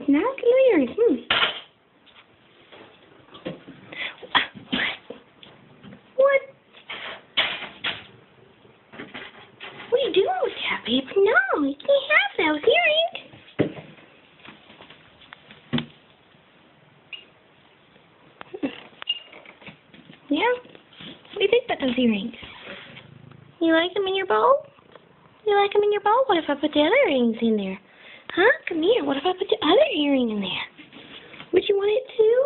Now look at the earrings. What? What are you doing with that, babe? No, you can't have those earrings. Yeah? What do you think about those earrings? You like them in your bowl? You like them in your bowl? What if I put the other earrings in there? Huh? Come here. What if I put the other earring in there? Would you want it too?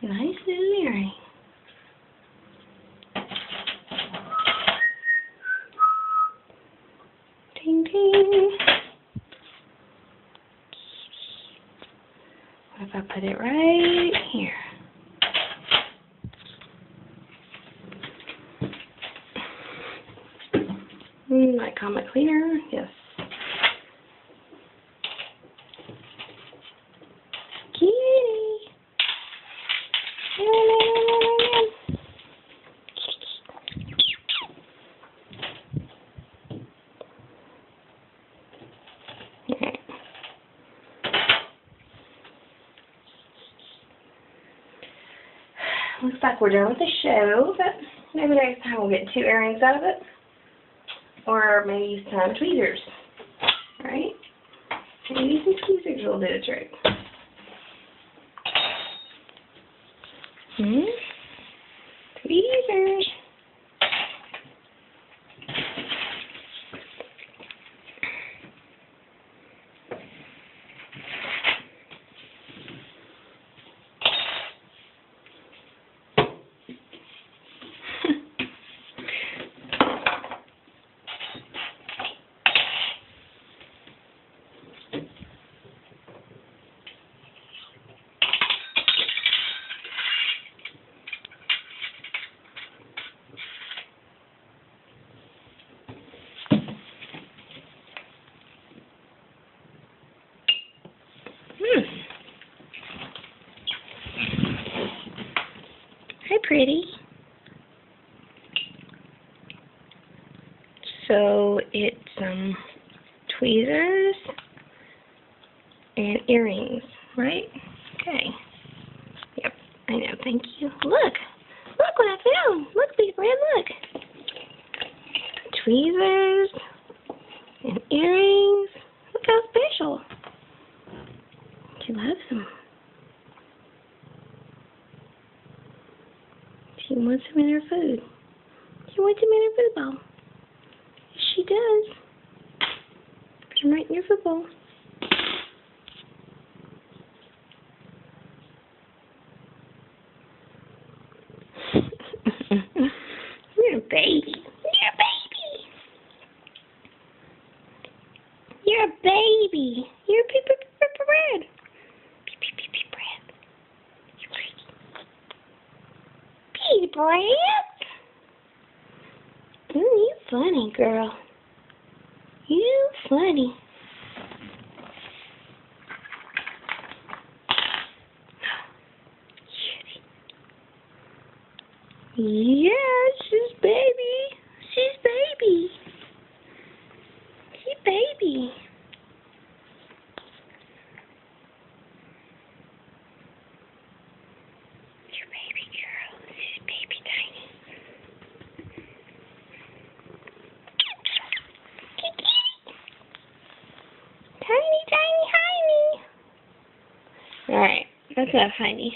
Nice little earring. Ding ding. What if I put it right here? My Comet cleaner, yes. Kitty. Looks like we're done with the show, but maybe next time we'll get 2 earrings out of it. Or maybe some tweezers. Alright? Maybe some tweezers will do the trick. Tweezers. Hi, pretty. So it's tweezers and earrings, right? Okay. Yep, I know. Thank you. Look what I found. Look, Big Red, look. Tweezers and earrings. Look how special. She loves them. She wants them in her food. She wants them in her food bowl. Yes, she does. Put them right in your food bowl. You're a baby. You're a baby. You're a baby. You're a bread. Bread. You're pretty. Bread. You funny, girl. You funny. Yeah, she's baby. She's baby. She's baby. You're baby girl. She's baby tiny. Tiny, tiny, tiny. Alright, that's enough, honey.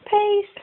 Peace.